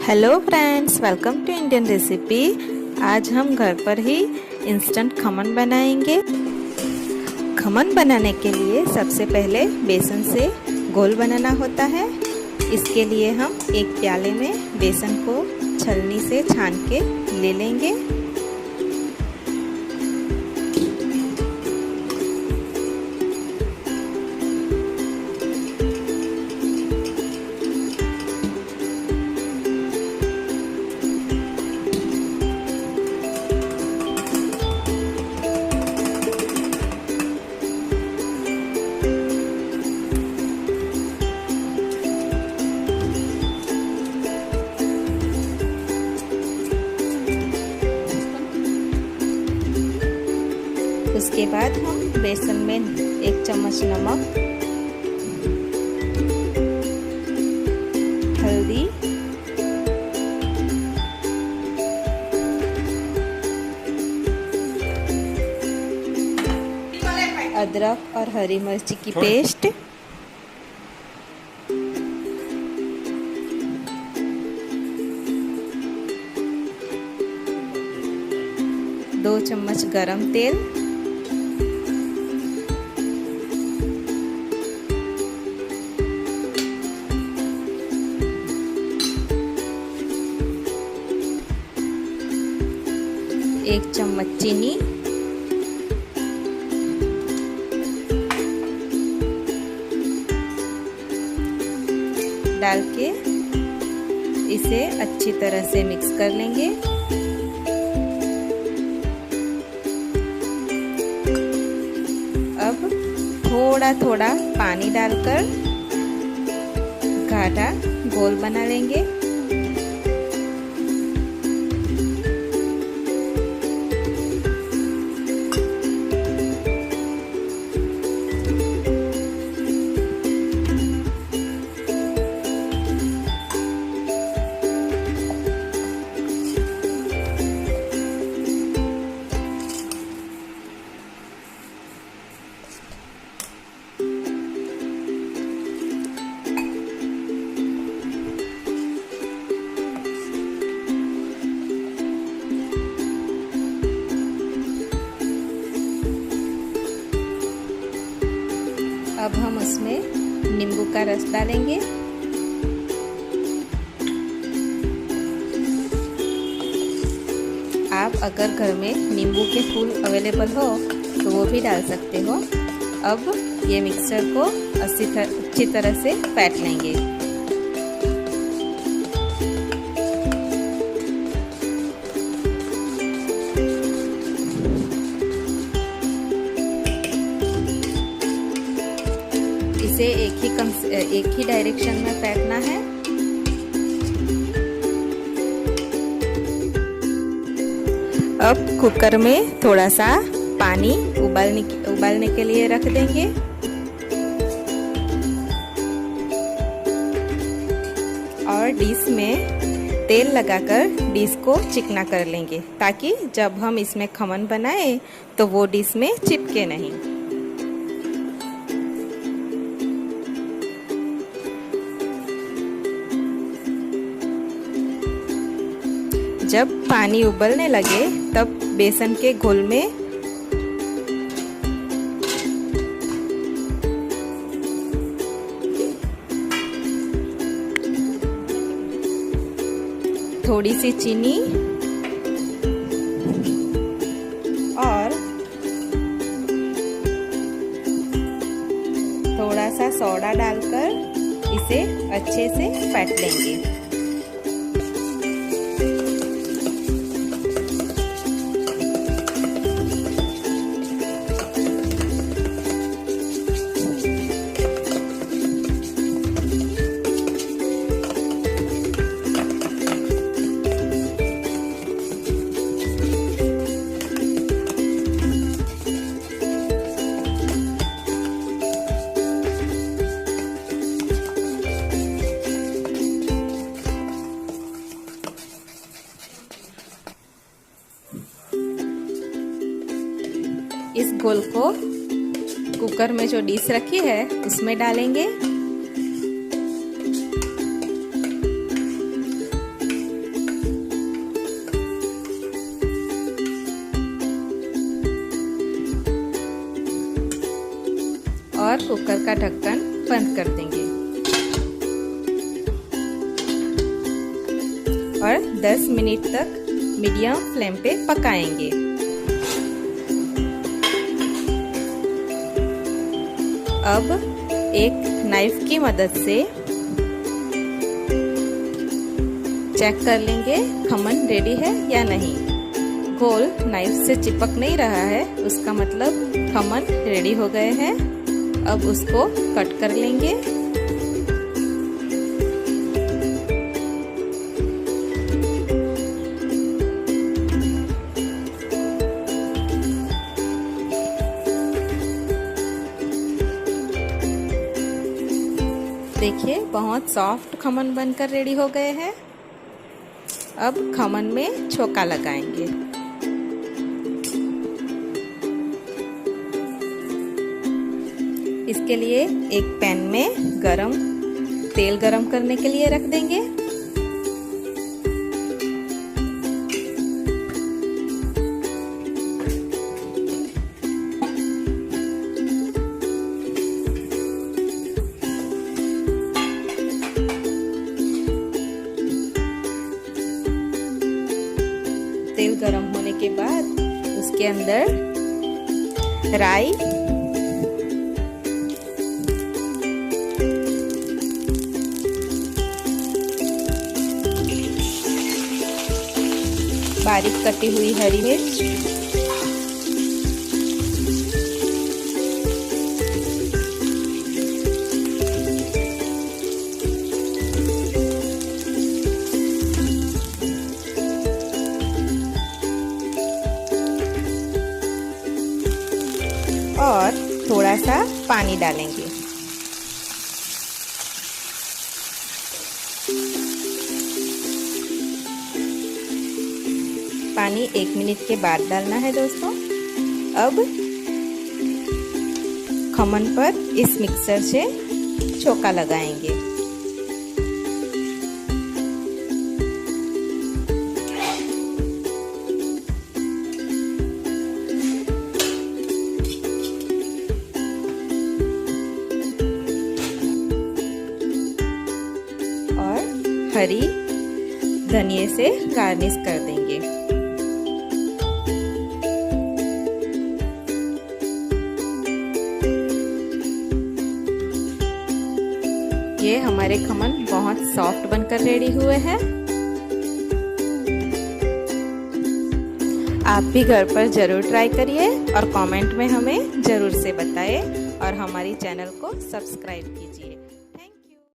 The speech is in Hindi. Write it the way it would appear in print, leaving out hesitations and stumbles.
Hello friends, welcome to Indian recipe. आज हम घर पर ही इंस्टेंट खमन बनाएंगे। खमन बनाने के लिए सबसे पहले बेसन से घोल बनाना होता है। इसके लिए हम एक प्याले में बेसन को छलनी से छान के ले लेंगे। उसके बाद हम बेसन में 1 चम्मच नमक, हल्दी, अदरक और हरी मिर्ची की पेस्ट, दो चम्मच गरम तेल, एक चम्मच चीनी, डाल के इसे अच्छी तरह से मिक्स कर लेंगे। अब थोड़ा थोड़ा पानी डालकर गाढ़ा घोल बना लेंगे। अब हम उसमें नींबू का रस डालेंगे। आप अगर घर में नींबू के फूल अवेलेबल हो तो वो भी डाल सकते हो। अब ये मिक्सचर को अच्छी तरह से फेंट लेंगे। इसे एक ही डायरेक्शन में फेंटना है। अब कुकर में थोड़ा सा पानी उबालने के लिए रख देंगे। और डिश में तेल लगाकर डिश को चिकना कर लेंगे, ताकि जब हम इसमें खमन बनाए तो वो डिश में चिपके नहीं। जब पानी उबलने लगे तब बेसन के घोल में थोड़ी सी चीनी और थोड़ा सा सोडा डालकर इसे अच्छे से फेंट लेंगे। इस घोल को कुकर में जो डिश रखी है उसमें डालेंगे। और कुकर का ढक्कन बंद कर देंगे और 10 मिनट तक मीडियम फ्लेम पे पकाएंगे। अब एक नाइफ की मदद से चेक कर लेंगे खमन रेडी है या नहीं। गोल नाइफ से चिपक नहीं रहा है, उसका मतलब खमन रेडी हो गए हैं। अब उसको कट कर लेंगे। देखिए बहुत सॉफ्ट खमन बनकर रेडी हो गए हैं। अब खमन में छोका लगाएंगे। इसके लिए एक पैन में तेल गरम करने के लिए रख देंगे। तेल गरम होने के बाद उसके अंदर राई, बारीक कटी हुई हरी मिर्च, और थोड़ा सा पानी डालेंगे। पानी 1 मिनट के बाद डालना है दोस्तों। अब खमन पर इस मिक्सर से छोका लगाएंगे। और हरी धनिया से गार्निश कर देंगे। ये हमारे खमन बहुत सॉफ्ट बनकर रेडी हुए हैं। आप भी घर पर जरूर ट्राई करिए और कमेंट में हमें जरूर से बताएं और हमारी चैनल को सब्सक्राइब कीजिए।